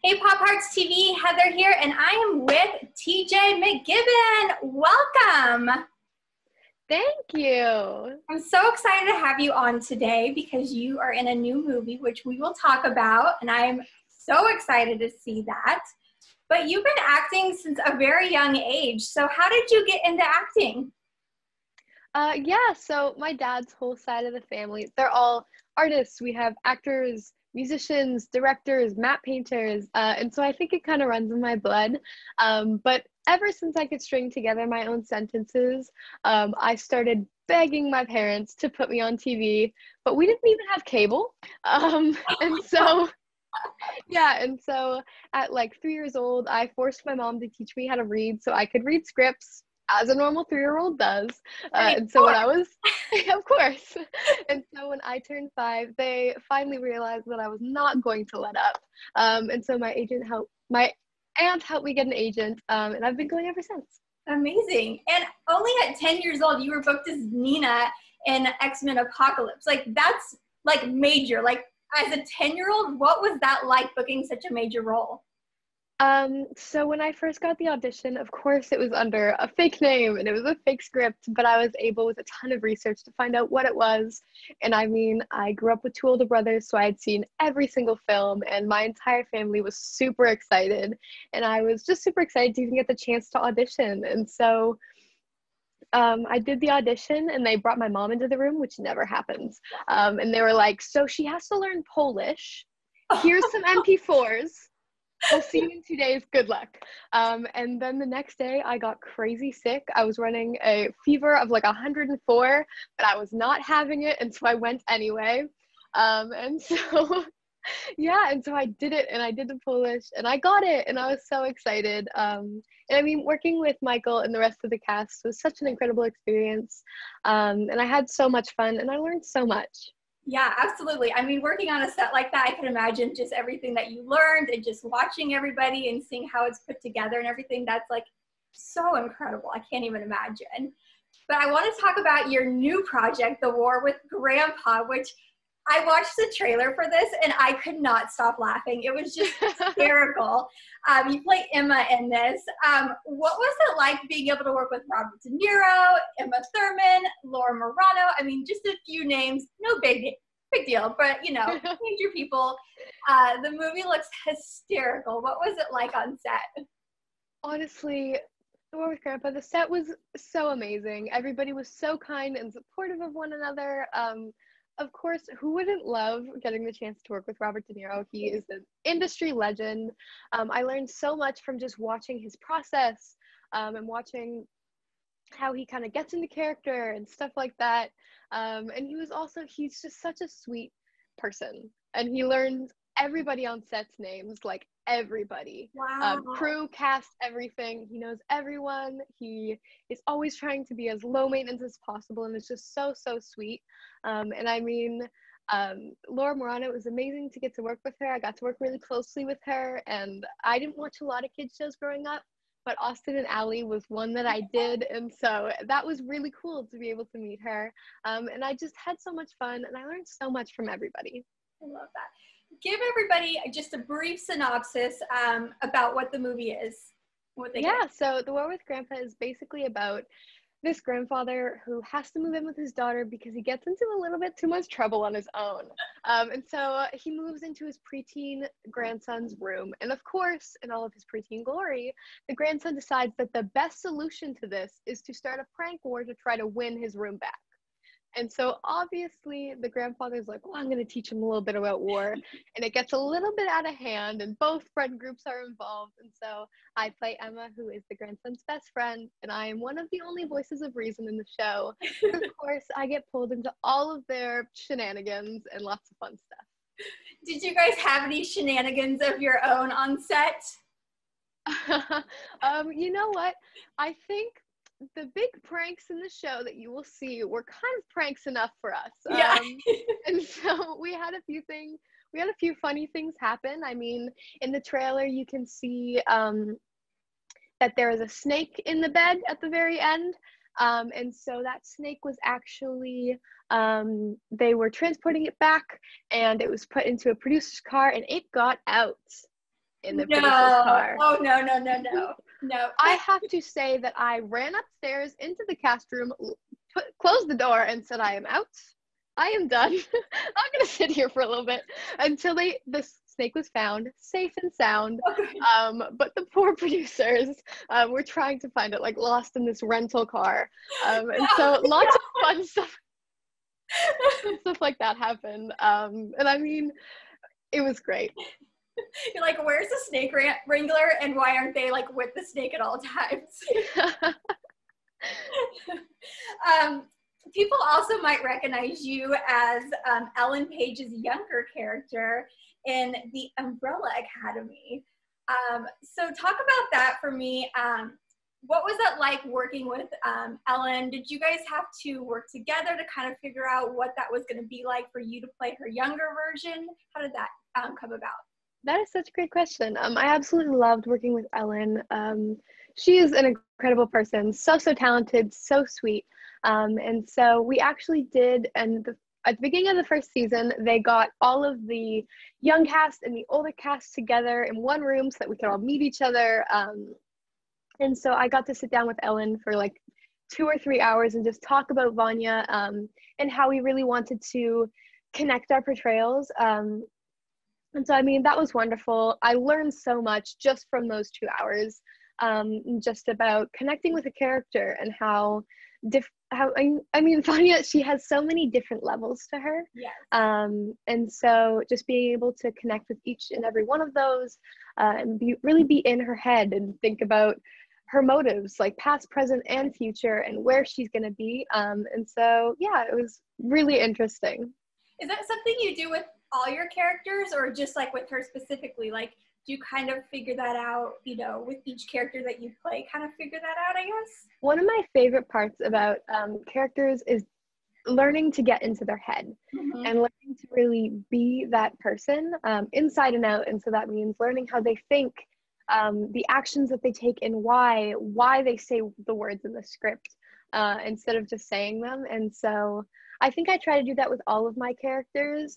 Hey Pop Hearts TV, Heather here, and I am with TJ McGibbon. Welcome. Thank you. I'm so excited to have you on today because you are in a new movie, which we will talk about, and I'm so excited to see that. But you've been acting since a very young age, so how did you get into acting? So my dad's whole side of the family, they're all artists. We have actors, musicians, directors, matte painters, and so I think it kind of runs in my blood. But ever since I could string together my own sentences, I started begging my parents to put me on TV, but we didn't even have cable. And so, and so at like 3 years old, I forced my mom to teach me how to read so I could read scripts as a normal 3-year-old does. And so when I was, of course. And so when I turned 5, they finally realized that I was not going to let up. And so my aunt helped me get an agent, and I've been going ever since. Amazing. And only at 10 years old, you were booked as Nina in X-Men Apocalypse. Like, that's like major. Like, as a 10-year-old, what was that like, booking such a major role? So when I first got the audition, of course it was under a fake name and it was a fake script, but I was able with a ton of research to find out what it was. And I mean, I grew up with 2 older brothers, so I had seen every single film and my entire family was super excited. And I was just super excited to even get the chance to audition. And so I did the audition and they brought my mom into the room, which never happens. And they were like, so she has to learn Polish. Here's some MP4s. We'll see you in 2 days. Good luck. And then the next day I got crazy sick. I was running a fever of like 104, but I was not having it. And so I went anyway. And so I did it and I did the Polish and I got it and I was so excited. And I mean, working with Michael and the rest of the cast was such an incredible experience. And I had so much fun and I learned so much. Yeah, absolutely. I mean, working on a set like that, I can imagine just everything that you learned and just watching everybody and seeing how it's put together and everything. That's like so incredible. I can't even imagine. But I want to talk about your new project, The War with Grandpa, which I watched the trailer for this and I could not stop laughing. It was just hysterical. You play Emma in this. What was it like being able to work with Robert DeNiro, Emma Thurman, Laura Marano? I mean, just a few names, no big deal, but you know, major people. The movie looks hysterical. What was it like on set? Honestly, The War with Grandpa, the set was so amazing. Everybody was so kind and supportive of one another. Of course, who wouldn't love getting the chance to work with Robert De Niro? He is an industry legend. I learned so much from just watching his process and watching how he kind of gets into character and stuff like that. And he's just such a sweet person. And he learned everybody on set's names, like everybody. Wow. Crew, cast, everything. He knows everyone. He is always trying to be as low maintenance as possible, and it's just so sweet. And I mean, Laura Marano, it was amazing to get to work with her. I got to work really closely with her, and I didn't watch a lot of kids shows growing up, but Austin and Ally was one that I did, and so that was really cool to be able to meet her. And I just had so much fun, and I learned so much from everybody. I love that. Give everybody just a brief synopsis about what the movie is. So The War with Grandpa is basically about this grandfather who has to move in with his daughter because he gets into a little bit too much trouble on his own. And so he moves into his preteen grandson's room. And of course, in all of his preteen glory, the grandson decides that the best solution to this is to start a prank war to try to win his room back. And so obviously the grandfather's like, well, I'm going to teach him a little bit about war. And it gets a little bit out of hand and both friend groups are involved. And so I play Emma, who is the grandson's best friend. And I am one of the only voices of reason in the show. And of course, I get pulled into all of their shenanigans and lots of fun stuff. Did you guys have any shenanigans of your own on set? You know what? I think the big pranks in the show that you will see were kind of pranks enough for us. And so we had a few funny things happen. I mean, in the trailer, you can see that there is a snake in the bed at the very end. And so that snake was actually, they were transporting it back and it was put into a producer's car and it got out. in the producer's No. car. Oh, no, no, no, no. No. I have to say that I ran upstairs into the cast room, closed the door, and said, I am out. I am done. I'm going to sit here for a little bit until the snake was found, safe and sound. Okay. But the poor producers were trying to find it, like lost in this rental car. And so lots of fun stuff like that happened. And I mean, it was great. You're like, where's the snake wrangler, and why aren't they like with the snake at all times? People also might recognize you as Ellen Page's younger character in the Umbrella Academy. So talk about that for me. What was it like working with Ellen? Did you guys have to work together to kind of figure out what that was going to be like for you to play her younger version? How did that come about? That is such a great question. I absolutely loved working with Ellen. She is an incredible person, so talented, so sweet. And so we actually did, and at the beginning of the first season, they got all of the young cast and the older cast together in one room so that we could all meet each other. And so I got to sit down with Ellen for like 2 or 3 hours and just talk about Vanya and how we really wanted to connect our portrayals. And so, I mean, that was wonderful. I learned so much just from those 2 hours, just about connecting with a character and how Vanya, she has so many different levels to her. Yes. And so just being able to connect with each and every one of those and really be in her head and think about her motives, like past, present, and future, and where she's going to be. And so, yeah, it was really interesting. Is that something you do with all your characters, or just like with her specifically? Like, do you kind of figure that out, you know, with each character that you play, kind of figure that out, I guess? One of my favorite parts about characters is learning to get into their head and learning to really be that person inside and out. And so that means learning how they think, the actions that they take, and why they say the words in the script instead of just saying them. And so I think I try to do that with all of my characters.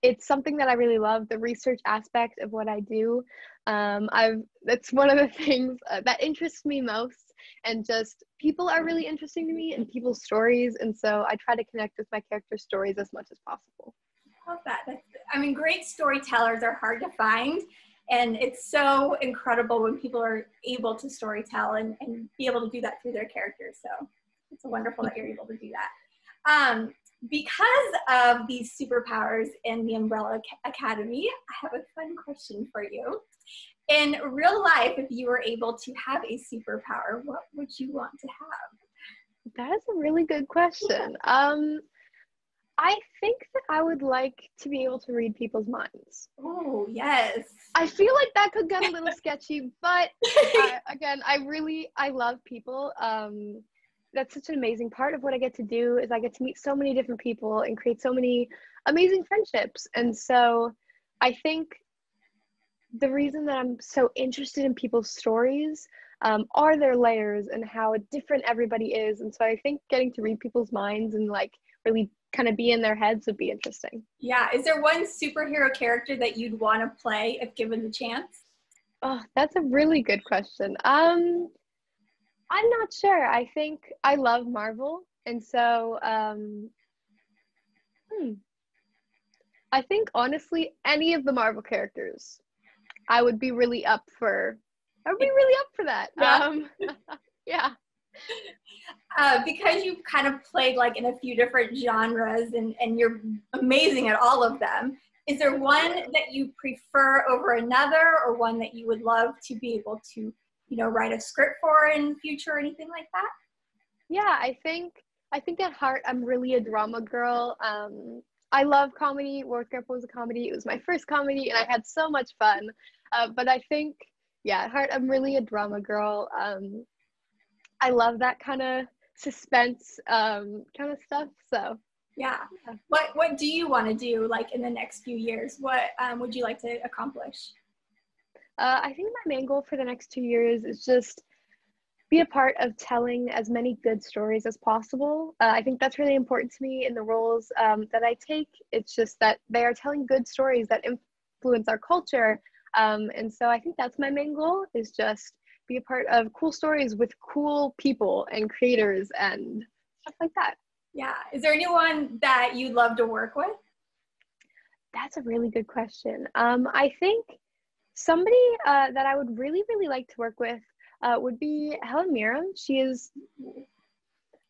It's something that I really love, the research aspect of what I do. That's one of the things that interests me most, and just people are really interesting to me and people's stories. And so I try to connect with my character stories as much as possible. I love that. I mean, great storytellers are hard to find. And it's so incredible when people are able to storytell and be able to do that through their characters. So it's wonderful that you're able to do that. Because of these superpowers in the Umbrella Academy, I have a fun question for you. In real life, if you were able to have a superpower, what would you want to have? That is a really good question. I think that I would like to be able to read people's minds. Oh, yes. I feel like that could get a little sketchy, but again, I love people. That's such an amazing part of what I get to do, is I get to meet so many different people and create so many amazing friendships. And so I think the reason that I'm so interested in people's stories are their layers and how different everybody is. And so I think getting to read people's minds and like really kind of be in their heads would be interesting. Yeah. Is there one superhero character that you'd want to play if given the chance? Oh, that's a really good question. I'm not sure. I think I love Marvel. And so I think honestly, any of the Marvel characters, I would be really up for that. Yeah. Yeah. Because you've kind of played like in a few different genres and you're amazing at all of them, is there one that you prefer over another, or one that you would love to be able to, you know, write a script for in future or anything like that? Yeah, I think at heart, I'm really a drama girl. I love comedy. War Grandpa was a comedy. It was my first comedy and I had so much fun. But I think, yeah, at heart, I'm really a drama girl. I love that kind of suspense kind of stuff. So yeah. What do you want to do like in the next few years? What would you like to accomplish? I think my main goal for the next 2 years is just be a part of telling as many good stories as possible. I think that's really important to me in the roles that I take. It's just that they are telling good stories that influence our culture And so I think that's my main goal, is just be a part of cool stories with cool people and creators and stuff like that. Yeah. Is there anyone that you'd love to work with? That's a really good question. I think somebody that I would really, really like to work with would be Helen Mirren. She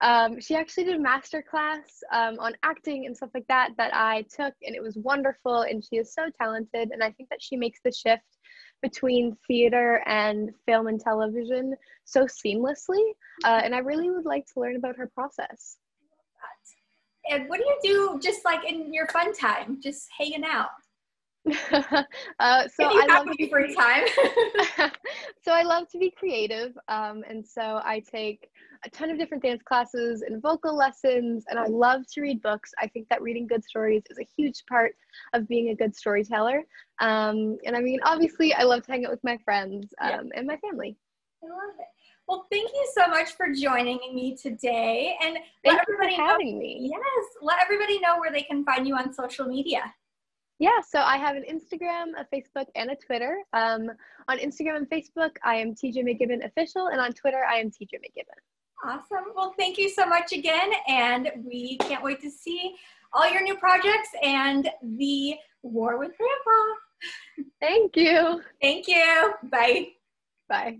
actually did a master class on acting and stuff like that I took, and it was wonderful, and she is so talented, and I think that she makes the shift between theater and film and television so seamlessly, and I really would like to learn about her process. And what do you do just like in your fun time, just hanging out? So I love to be free time. So I love to be creative, and so I take a ton of different dance classes and vocal lessons, and I love to read books. I think that reading good stories is a huge part of being a good storyteller, and I mean, obviously I love to hang out with my friends and my family. I love it. Well, thank you so much for joining me today, and let everybody know. Having me. Yes, let everybody know where they can find you on social media. Yeah, so I have an Instagram, a Facebook, and a Twitter. On Instagram and Facebook, I am TJ McGibbon Official, and on Twitter, I am TJ McGibbon. Awesome. Well, thank you so much again, and we can't wait to see all your new projects and the War with Grandpa. Thank you. Thank you. Bye. Bye.